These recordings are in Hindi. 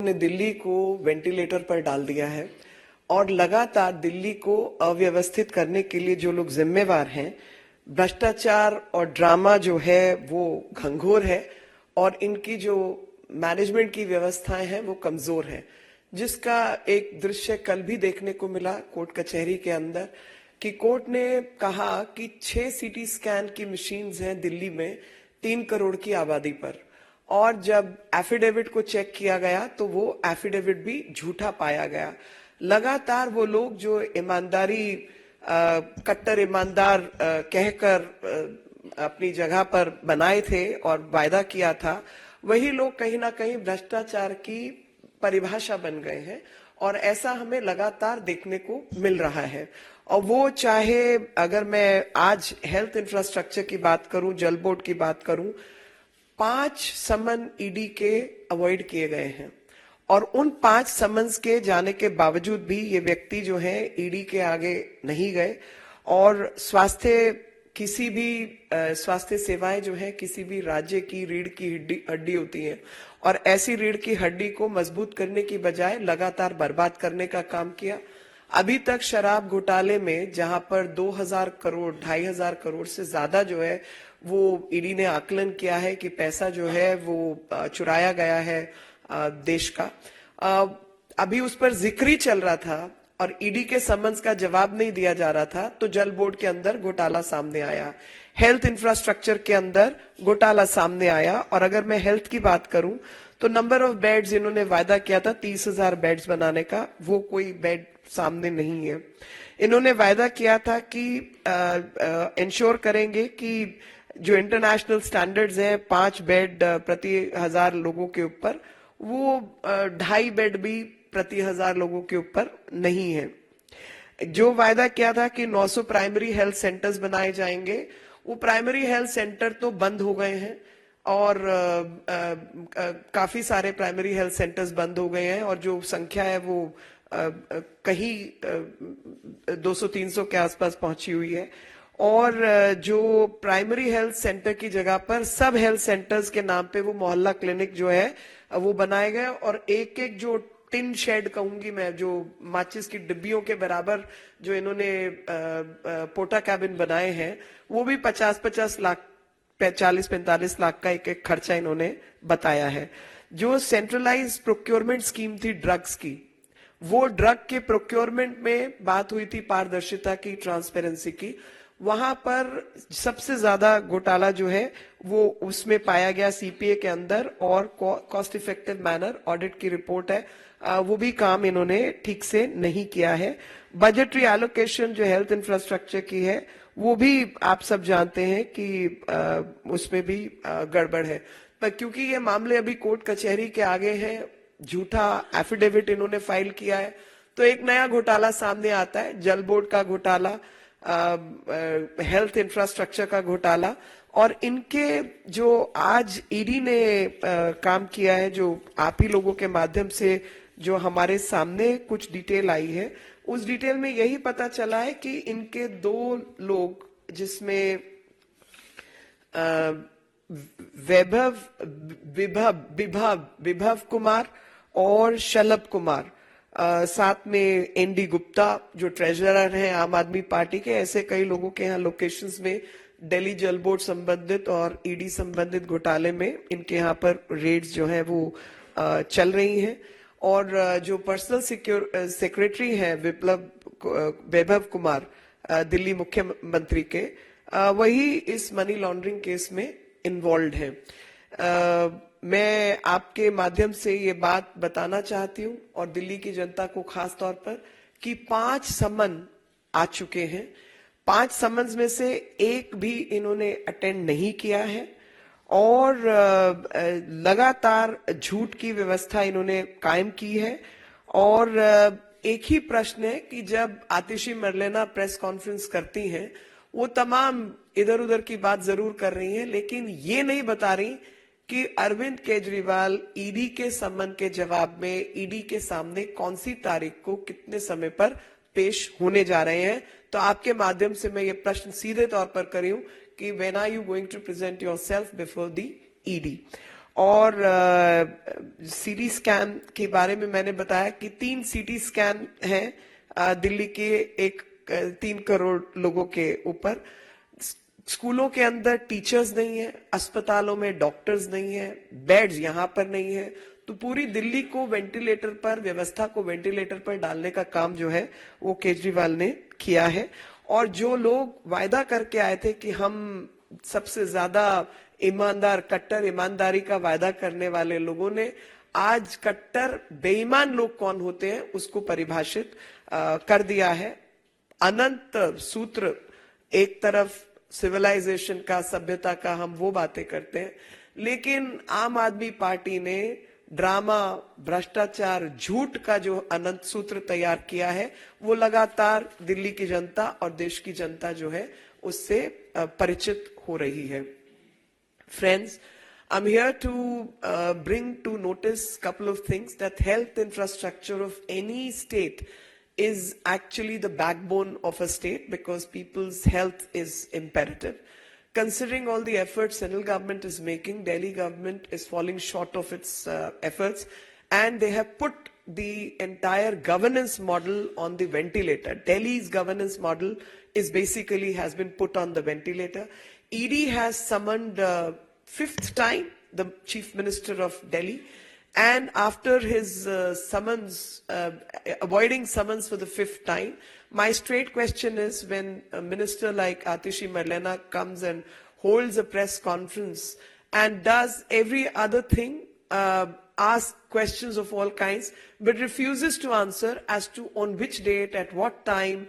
ने दिल्ली को वेंटिलेटर पर डाल दिया है और लगातार दिल्ली को अव्यवस्थित करने के लिए जो लोग जिम्मेवार हैं, भ्रष्टाचार और ड्रामा जो है वो घंघोर है और इनकी जो मैनेजमेंट की व्यवस्थाएं हैं वो कमजोर है, जिसका एक दृश्य कल भी देखने को मिला कोर्ट कचहरी के अंदर कि कोर्ट ने कहा कि 6 सीटी स्कैन की मशीन्स हैं दिल्ली में 3 करोड़ की आबादी पर, और जब एफिडेविट को चेक किया गया तो वो एफिडेविट भी झूठा पाया गया। लगातार वो लोग जो ईमानदारी कट्टर ईमानदार कहकर अपनी जगह पर बनाए थे और वायदा किया था, वही लोग कहीं ना कहीं भ्रष्टाचार की परिभाषा बन गए हैं और ऐसा हमें लगातार देखने को मिल रहा है। और वो चाहे अगर मैं आज हेल्थ इंफ्रास्ट्रक्चर की बात करूं, जल बोर्ड की बात करूं, 5 समन ईडी के अवॉइड किए गए हैं और उन 5 समन्स के जाने के बावजूद भी ये व्यक्ति जो है ईडी के आगे नहीं गए। और किसी भी स्वास्थ्य सेवाएं जो है किसी भी राज्य की रीढ़ की हड्डी होती है और ऐसी रीढ़ की हड्डी को मजबूत करने की बजाय लगातार बर्बाद करने का काम किया। अभी तक शराब घोटाले में जहां पर 2000 करोड़ 2500 करोड़ से ज्यादा जो है वो ईडी ने आकलन किया है कि पैसा जो है वो चुराया गया है देश का, अभी उस पर जिक्र ही चल रहा था और ईडी के समन्स का जवाब नहीं दिया जा रहा था, तो जल बोर्ड के अंदर घोटाला सामने आया, हेल्थ इंफ्रास्ट्रक्चर के अंदर घोटाला सामने आया। और अगर मैं हेल्थ की बात करूं तो नंबर ऑफ बेड्स इन्होंने वायदा किया था 30,000 बेड्स बनाने का, वो कोई बेड सामने नहीं है। इन्होंने वायदा किया था कि इंश्योर करेंगे कि जो इंटरनेशनल स्टैंडर्ड्स हैं 5 बेड प्रति 1000 लोगों के ऊपर, वो 2.5 बेड भी प्रति 1000 लोगों के ऊपर नहीं है। जो वायदा किया था कि 900 प्राइमरी हेल्थ सेंटर्स बनाए जाएंगे, वो प्राइमरी हेल्थ सेंटर तो बंद हो गए हैं और काफी सारे प्राइमरी हेल्थ सेंटर्स बंद हो गए हैं और जो संख्या है वो कहीं 200-300 के आसपास पहुंची हुई है। और जो प्राइमरी हेल्थ सेंटर की जगह पर सब हेल्थ सेंटर्स के नाम पे वो मोहल्ला क्लिनिक जो है वो बनाए गए और एक एक जो टिन शेड कहूंगी मैं, जो माचिस की डिब्बियों के बराबर जो इन्होंने पोटा कैबिन बनाए हैं, वो भी 50-50 लाख 40-45 लाख का एक एक खर्चा इन्होंने बताया है। जो सेंट्रलाइज प्रोक्योरमेंट स्कीम थी ड्रग्स की, वो ड्रग के प्रोक्योरमेंट में बात हुई थी पारदर्शिता की, ट्रांसपेरेंसी की, वहां पर सबसे ज्यादा घोटाला जो है वो उसमें पाया गया सीपीए के अंदर। और कॉस्ट इफेक्टिव मैनर ऑडिट की रिपोर्ट है, वो भी काम इन्होंने ठीक से नहीं किया है। बजटरी एलोकेशन जो हेल्थ इंफ्रास्ट्रक्चर की है वो भी आप सब जानते हैं कि उसमें भी गड़बड़ है, पर क्योंकि ये मामले अभी कोर्ट कचहरी के आगे हैं, झूठा एफिडेविट इन्होंने फाइल किया है, तो एक नया घोटाला सामने आता है, जल बोर्ड का घोटाला, हेल्थ इंफ्रास्ट्रक्चर का घोटाला। और इनके जो आज ईडी ने काम किया है, जो आप ही लोगों के माध्यम से जो हमारे सामने कुछ डिटेल आई है, उस डिटेल में यही पता चला है कि इनके 2 लोग, जिसमें विभव कुमार और शलभ कुमार, साथ में एनडी गुप्ता जो ट्रेजरर हैं आम आदमी पार्टी के, ऐसे कई लोगों के यहाँ लोकेशंस में दिल्ली जल बोर्ड संबंधित और ईडी संबंधित घोटाले में इनके यहाँ पर रेड्स जो है वो चल रही हैं। और जो पर्सनल सेक्रेटरी हैं वैभव कुमार दिल्ली मुख्यमंत्री के, वही इस मनी लॉन्ड्रिंग केस में इन्वॉल्व है। मैं आपके माध्यम से ये बात बताना चाहती हूं और दिल्ली की जनता को खास तौर पर कि 5 समन आ चुके हैं। 5 समन्स में से एक भी इन्होंने अटेंड नहीं किया है और लगातार झूठ की व्यवस्था इन्होंने कायम की है। और एक ही प्रश्न है कि जब आतिशी मरलेना प्रेस कॉन्फ्रेंस करती हैं, वो तमाम इधर उधर की बात जरूर कर रही हैं, लेकिन ये नहीं बता रही कि अरविंद केजरीवाल ईडी के समन के जवाब में ईडी के सामने कौन सी तारीख को कितने समय पर पेश होने जा रहे हैं। तो आपके माध्यम से मैं ये प्रश्न सीधे तौर पर कर रही हूं कि when are you going to present yourself before the ED. और सीटी स्कैन के बारे में मैंने बताया कि 3 सीटी स्कैन हैं दिल्ली के 3 करोड़ लोगों के ऊपर। स्कूलों के अंदर टीचर्स नहीं है, अस्पतालों में डॉक्टर्स नहीं है, बेड्स यहाँ पर नहीं है, तो पूरी दिल्ली को वेंटिलेटर पर, व्यवस्था को वेंटिलेटर पर डालने का काम जो है वो केजरीवाल ने किया है। और जो लोग वायदा करके आए थे कि हम सबसे ज्यादा ईमानदार, कट्टर ईमानदारी का वायदा करने वाले लोगों ने आज कट्टर बेईमान लोग कौन होते हैं उसको परिभाषित कर दिया है। अनंत सूत्र, एक तरफ सिविलाइजेशन का, सभ्यता का हम वो बातें करते हैं, लेकिन आम आदमी पार्टी ने ड्रामा, भ्रष्टाचार, झूठ का जो अनंत सूत्र तैयार किया है वो लगातार दिल्ली की जनता और देश की जनता जो है उससे परिचित हो रही है। Friends, I'm here to bring to notice a couple of things, that health infrastructure of any state is actually the backbone of a state because people's health is imperative. Considering all the efforts central government is making, Delhi government is falling short of its efforts, and they have put the entire governance model on the ventilator. Delhi's governance model is basically has been put on the ventilator. ED has summoned 5th time the Chief Minister of Delhi, and after his summons, avoiding summons for the 5th time, my straight question is, when a minister like Atishi Marlena comes and holds a press conference and does every other thing, ask questions of all kinds, but refuses to answer as to on which date, at what time,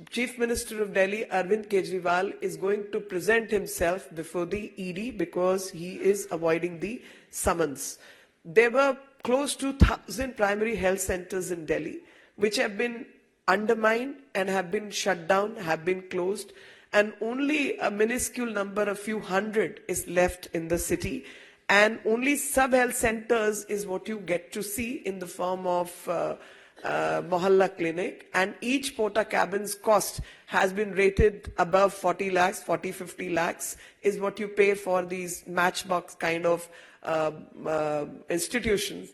Chief Minister of Delhi, Arvind Kejriwal, is going to present himself before the ED because he is avoiding the summons. There were close to 1,000 primary health centers in Delhi, which have been undermined and have been shut down, have been closed, and only a minuscule number, a few hundred, is left in the city. And only sub-health centers is what you get to see in the form of Mohalla clinic, and each porta cabin's cost has been rated above 40 lakhs, 40, 50 lakhs is what you pay for these matchbox kind of institutions,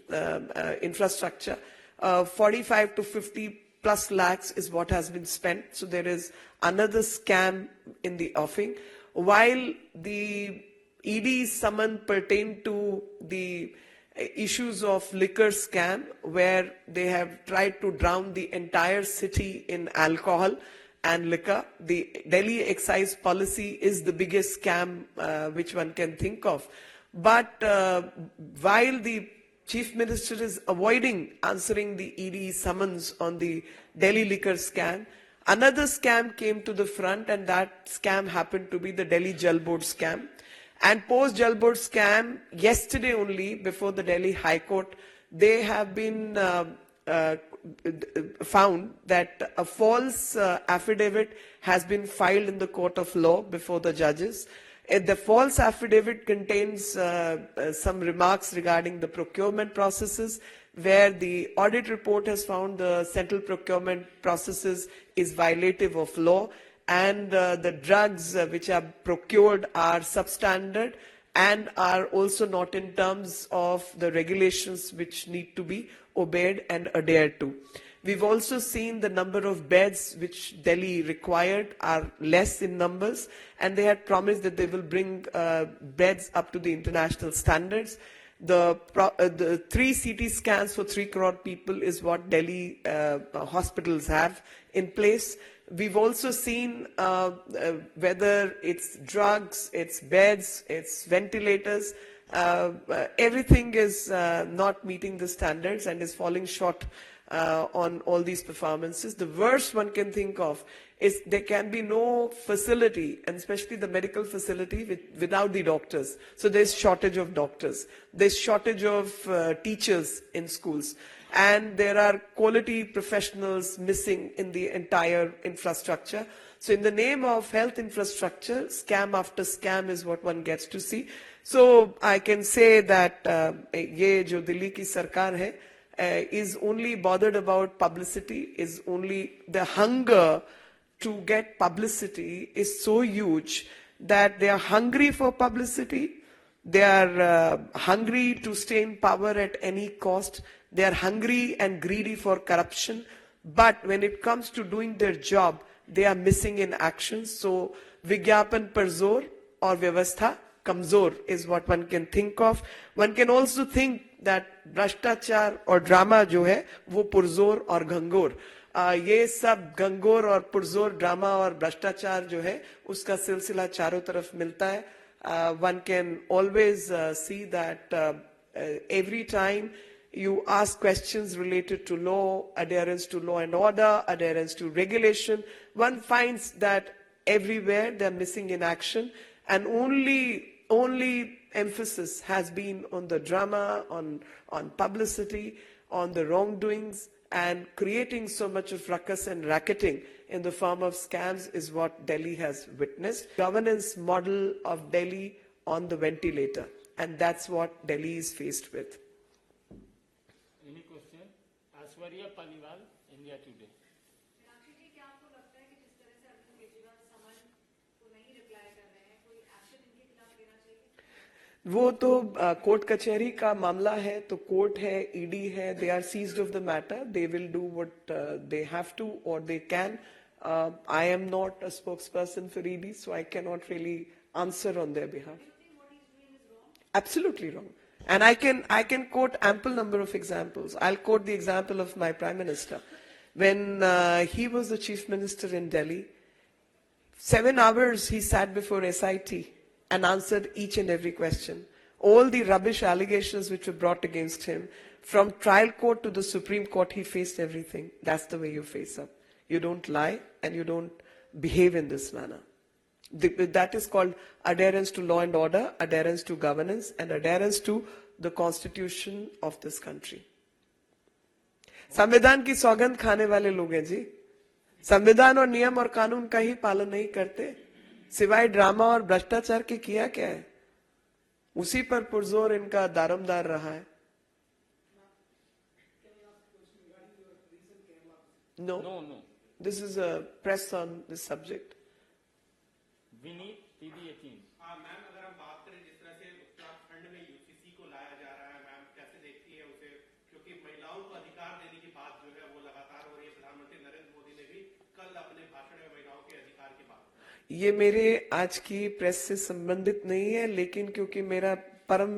infrastructure. 45 to 50 plus lakhs is what has been spent. So there is another scam in the offing. While the ED summon pertain to the issues of liquor scam, where they have tried to drown the entire city in alcohol and liquor. The Delhi excise policy is the biggest scam which one can think of. But while the Chief Minister is avoiding answering the ED summons on the Delhi liquor scam, another scam came to the front, and that scam happened to be the Delhi Jal Board scam. And post Jal Board scam, yesterday only, before the Delhi High Court, they have been found that a false affidavit has been filed in the court of law before the judges. The false affidavit contains some remarks regarding the procurement processes, where the audit report has found the central procurement processes is violative of law, and the drugs which are procured are substandard and are also not in terms of the regulations which need to be obeyed and adhered to. We've also seen the number of beds which Delhi required are less in numbers, and they had promised that they will bring beds up to the international standards. The 3 CT scans for 3 crore people is what Delhi hospitals have in place. We've also seen whether it's drugs, it's beds, it's ventilators, everything is not meeting the standards and is falling short on all these performances. The worst one can think of is there can be no facility, and especially the medical facility, without the doctors. So there's shortage of doctors. There's shortage of teachers in schools. And there are quality professionals missing in the entire infrastructure. So in the name of health infrastructure, scam after scam is what one gets to see. So I can say that ye jo Delhi ki sarkar hai, is only bothered about publicity, is only the hunger to get publicity is so huge that they are hungry for publicity. They are hungry to stay in power at any cost. They are hungry and greedy for corruption. But when it comes to doing their job, they are missing in action. So, Vigyapan par zor or Vyavastha kamzor is what one can think of. One can also think that भ्रष्टाचार और ड्रामा जो है वो पुरजोर और घंगोर, ये सब घंगोर और पुरजोर ड्रामा और भ्रष्टाचार जो है उसका सिलसिला चारों तरफ मिलता है. One can always see that every time you ask questions related to law, adherence to law and order, adherence to regulation, one finds that everywhere they're missing in action, and only emphasis has been on the drama, on publicity, on the wrongdoings, and creating so much of ruckus and racketing in the form of scams is what Delhi has witnessed. Governance model of Delhi on the ventilator, and that's what Delhi is faced with. Any question? Aishwarya Paliwal, India Today. वो तो कोर्ट कचहरी का मामला है, तो कोर्ट है, ईडी है, they are seized of the matter, they will do what they have to और they can. I am not a spokesperson for ED, so I can not really answer on their behalf. Absolutely wrong. And I can quote ample number of examples. I'll quote the example of my Prime Minister. When he was the Chief Minister in Delhi, 7 hours he sat before SIT and answered each and every question. All the rubbish allegations which were brought against him, from trial court to the Supreme Court, he faced everything. That's the way you face up. You don't lie and you don't behave in this manner. That is called adherence to law and order, adherence to governance, and adherence to the constitution of this country. संविधान की सौगंध खाने वाले लोग हैं जी. संविधान और नियम और कानून का ही पालन नहीं करते, सिवाय ड्रामा और भ्रष्टाचार के किया क्या है? उसी पर पुरजोर इनका दारोमदार रहा है. No. This is a press on this subject. Vineet, TV18. Ma'am, अगर हम बात करें जिस तरह से उत्तराखंड में यूसीसी को लाया जा रहा है, मैम कैसे देखती है उसे, क्योंकि महिलाओं को अधिकार देने की बात जो है वो लगातार हो रही है. प्रधानमंत्री नरेंद्र मोदी ने भी कल अपने भाषण में महिलाओं के अधिकार की बात. ये मेरे आज की प्रेस से संबंधित नहीं है, लेकिन क्योंकि मेरा परम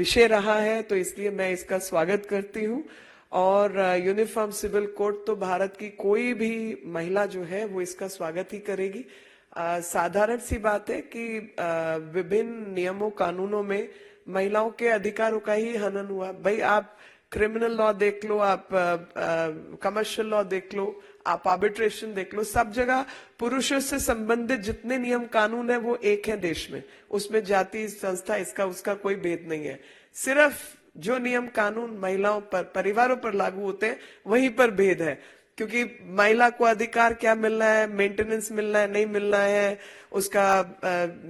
विषय रहा है तो इसलिए मैं इसका स्वागत करती हूँ. और यूनिफॉर्म सिविल कोड तो भारत की कोई भी महिला जो है वो इसका स्वागत ही करेगी. साधारण सी बात है कि विभिन्न नियमों कानूनों में महिलाओं के अधिकारों का ही हनन हुआ. भाई आप क्रिमिनल लॉ देख लो, आप कमर्शियल लॉ देख लो, आप आर्बिट्रेशन देख लो, सब जगह पुरुषों से संबंधित जितने नियम कानून है वो एक है देश में. उसमें जाति संस्था इसका उसका कोई भेद नहीं है. सिर्फ जो नियम कानून महिलाओं पर, परिवारों पर लागू होते हैं वहीं पर भेद है. क्योंकि महिला को अधिकार क्या मिलना है, मेंटेनेंस मिलना है, नहीं मिलना है, उसका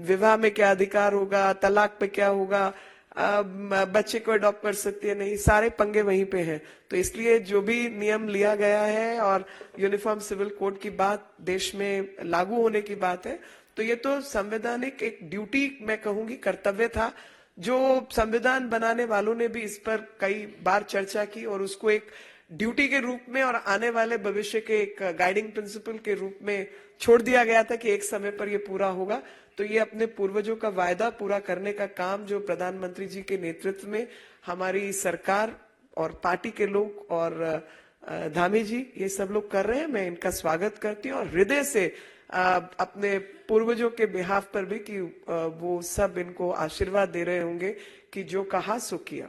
विवाह में क्या अधिकार होगा, तलाक पे क्या होगा, बच्चे को अडॉप्ट कर सकती है नहीं, सारे पंगे वहीं पे हैं. तो इसलिए जो भी नियम लिया गया है और यूनिफॉर्म सिविल कोड की बात देश में लागू होने की बात है, तो ये तो संवैधानिक एक ड्यूटी, मैं कहूंगी कर्तव्य था, जो संविधान बनाने वालों ने भी इस पर कई बार चर्चा की और उसको एक ड्यूटी के रूप में और आने वाले भविष्य के एक गाइडिंग प्रिंसिपल के रूप में छोड़ दिया गया था कि एक समय पर ये पूरा होगा. तो ये अपने पूर्वजों का वायदा पूरा करने का काम जो प्रधानमंत्री जी के नेतृत्व में हमारी सरकार और पार्टी के लोग और धामी जी ये सब लोग कर रहे हैं, मैं इनका स्वागत करती हूँ और हृदय से अपने पूर्वजों के बिहाफ पर भी कि वो सब इनको आशीर्वाद दे रहे होंगे कि जो कहा सो किया.